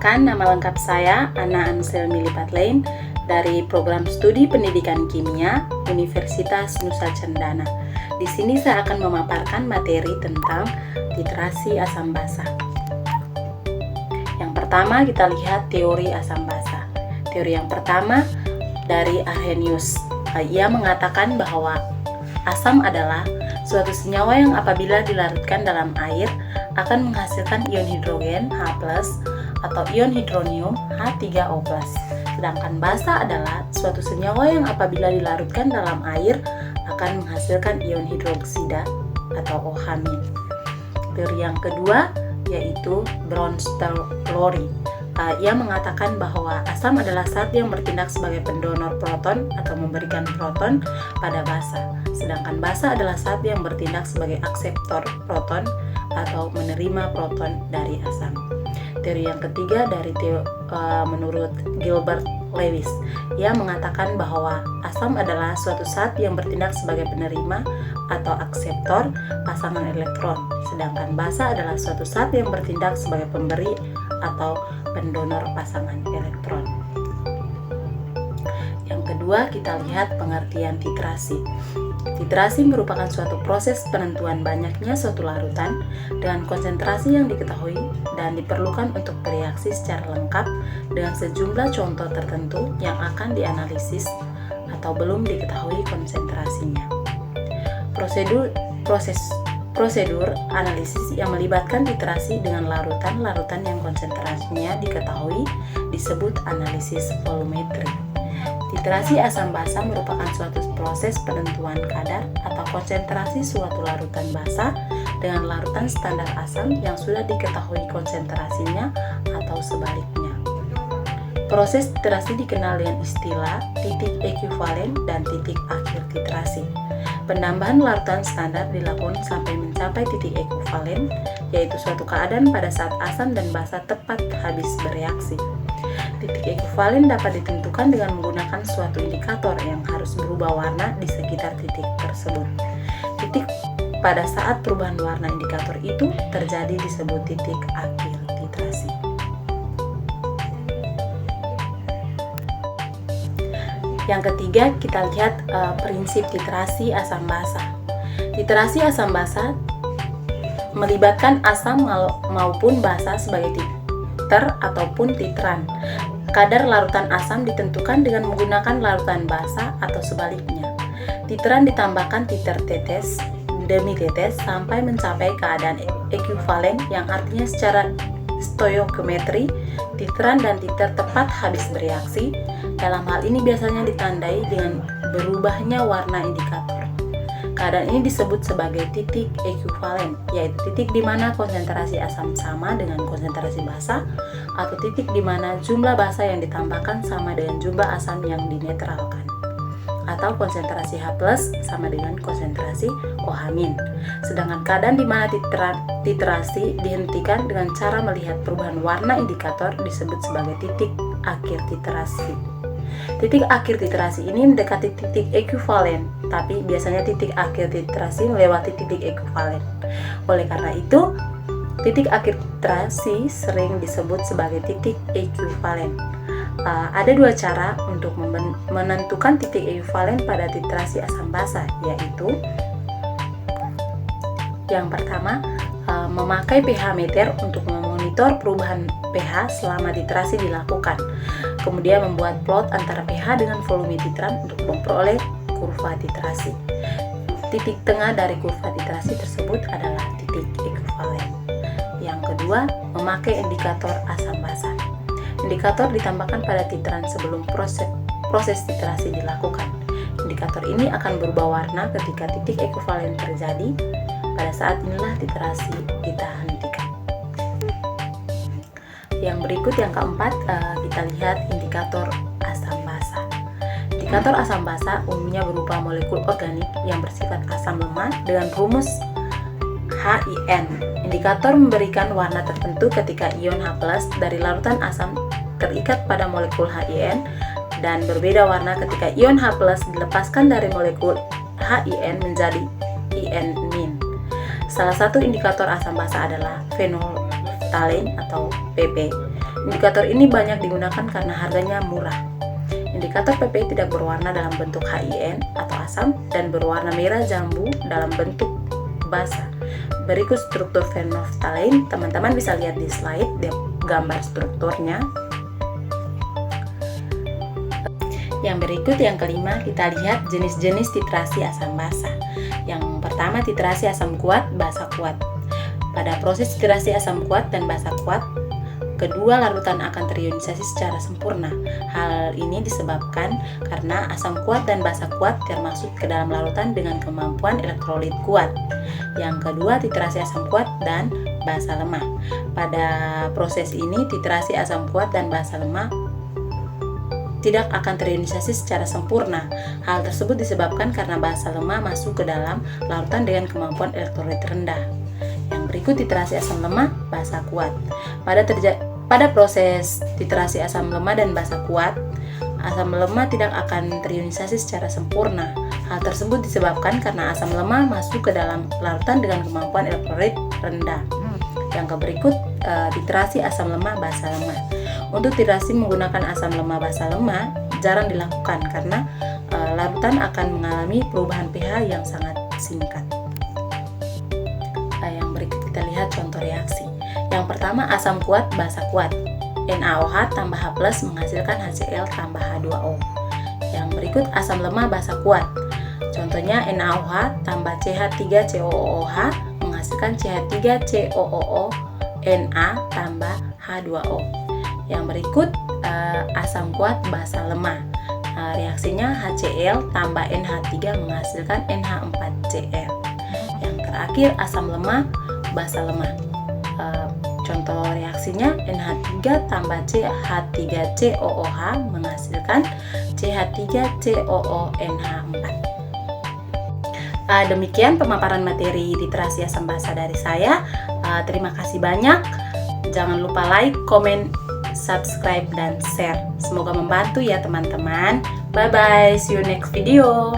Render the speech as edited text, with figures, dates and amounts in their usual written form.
Perkenalkan, nama lengkap saya Ana Anselmi Lipatlain dari Program Studi Pendidikan Kimia Universitas Nusa Cendana. Di sini saya akan memaparkan materi tentang titrasi asam basa. Yang pertama kita lihat teori asam basa. Teori yang pertama dari Arrhenius. Ia mengatakan bahwa asam adalah suatu senyawa yang apabila dilarutkan dalam air akan menghasilkan ion hidrogen H+, atau ion hidronium H3O+. Sedangkan basa adalah suatu senyawa yang apabila dilarutkan dalam air akan menghasilkan ion hidroksida atau OH-. Teori yang kedua yaitu Bronsted-Lowry. Ia mengatakan bahwa asam adalah zat yang bertindak sebagai pendonor proton atau memberikan proton pada basa. Sedangkan basa adalah zat yang bertindak sebagai akseptor proton atau menerima proton dari asam. Teori yang ketiga menurut Gilbert Lewis. Ia mengatakan bahwa asam adalah suatu zat yang bertindak sebagai penerima atau akseptor pasangan elektron, sedangkan basa adalah suatu zat yang bertindak sebagai pemberi atau pendonor pasangan elektron. Yang kedua, kita lihat pengertian titrasi. Titrasi merupakan suatu proses penentuan banyaknya suatu larutan dengan konsentrasi yang diketahui dan diperlukan untuk bereaksi secara lengkap dengan sejumlah contoh tertentu yang akan dianalisis atau belum diketahui konsentrasinya. Prosedur analisis yang melibatkan titrasi dengan larutan-larutan yang konsentrasinya diketahui disebut analisis volumetri. Titrasi asam basa merupakan suatu proses penentuan kadar atau konsentrasi suatu larutan basa dengan larutan standar asam yang sudah diketahui konsentrasinya atau sebaliknya. Proses titrasi dikenal dengan istilah titik ekuivalen dan titik akhir titrasi. Penambahan larutan standar dilakukan sampai mencapai titik ekuivalen, yaitu suatu keadaan pada saat asam dan basa tepat habis bereaksi. Titik ekuivalen dapat ditentukan dengan menggunakan suatu indikator yang harus berubah warna di sekitar titik tersebut. Titik pada saat perubahan warna indikator itu terjadi disebut titik akhir titrasi. Yang ketiga, kita lihat prinsip titrasi asam basa. Titrasi asam basa melibatkan asam maupun basa sebagai titer ataupun titran. Kadar larutan asam ditentukan dengan menggunakan larutan basa atau sebaliknya. Titran ditambahkan titer tetes demi tetes sampai mencapai keadaan ekuivalen yang artinya secara stoichiometri titran dan titer tepat habis bereaksi. Dalam hal ini biasanya ditandai dengan berubahnya warna indikator. Keadaan ini disebut sebagai titik ekuivalen, yaitu titik di mana konsentrasi asam sama dengan konsentrasi basa, atau titik di mana jumlah basa yang ditambahkan sama dengan jumlah asam yang dinetralkan, atau konsentrasi H+ sama dengan konsentrasi OH-. Sedangkan keadaan di mana titrasi dihentikan dengan cara melihat perubahan warna indikator disebut sebagai titik akhir titrasi. Titik akhir titrasi ini mendekati titik ekuivalen, tapi biasanya titik akhir titrasi melewati titik ekuivalen. Oleh karena itu, titik akhir titrasi sering disebut sebagai titik ekuivalen. Ada dua cara untuk menentukan titik ekuivalen pada titrasi asam basa, yaitu yang pertama, memakai pH meter untuk memonitor perubahan pH selama titrasi dilakukan. Kemudian membuat plot antara pH dengan volume titran untuk memperoleh kurva titrasi. Titik tengah dari kurva titrasi tersebut adalah titik ekuivalen. Yang kedua, memakai indikator asam basa. Indikator ditambahkan pada titran sebelum proses titrasi dilakukan. Indikator ini akan berubah warna ketika titik ekuivalen terjadi. Pada saat inilah titrasi kita hentikan. Yang berikut, yang keempat, kita lihat indikator asam basa. Indikator asam basa umumnya berupa molekul organik yang bersifat asam lemah dengan rumus HIN. Indikator memberikan warna tertentu ketika ion H+ dari larutan asam terikat pada molekul HIN dan berbeda warna ketika ion H+ dilepaskan dari molekul HIN menjadi IN-. Salah satu indikator asam basa adalah phenolphthalein atau PP. Indikator ini banyak digunakan karena harganya murah. Indikator PPI tidak berwarna dalam bentuk HIN atau asam dan berwarna merah jambu dalam bentuk basa. Berikut struktur phenolphthalein, teman-teman bisa lihat di slide gambar strukturnya. Yang berikut yang kelima, kita lihat jenis-jenis titrasi asam basa. Yang pertama, titrasi asam kuat, basa kuat. Pada proses titrasi asam kuat dan basa kuat, kedua larutan akan terionisasi secara sempurna. Hal ini disebabkan karena asam kuat dan basa kuat termasuk ke dalam larutan dengan kemampuan elektrolit kuat. Yang kedua, titrasi asam kuat dan basa lemah. Pada proses ini, titrasi asam kuat dan basa lemah tidak akan terionisasi secara sempurna. Hal tersebut disebabkan karena basa lemah masuk ke dalam larutan dengan kemampuan elektrolit rendah. Yang berikut titrasi asam lemah, basa kuat. Pada proses titrasi asam lemah dan basa kuat, asam lemah tidak akan terionisasi secara sempurna. Hal tersebut disebabkan karena asam lemah masuk ke dalam larutan dengan kemampuan elektrolit rendah. Yang berikut titrasi asam lemah, basa lemah. Untuk titrasi menggunakan asam lemah basa lemah jarang dilakukan karena larutan akan mengalami perubahan pH yang sangat singkat. Yang berikut kita lihat contoh reaksi. Yang pertama, asam kuat basa kuat. NaOH tambah H+ menghasilkan HCl tambah H2O. Yang berikut asam lemah basa kuat. Contohnya NaOH tambah CH3COOH menghasilkan CH3COOO Na tambah H2O. Yang berikut asam kuat basa lemah. Reaksinya HCl tambah NH3 menghasilkan NH4Cl. Yang terakhir asam lemah basa lemah. Contoh reaksinya NH3 tambah CH3COOH menghasilkan CH3COONH4. Demikian pemaparan materi titrasi asam basa dari saya. Terima kasih banyak. Jangan lupa like, komen, subscribe, dan share. Semoga membantu ya teman-teman. Bye bye, see you next video.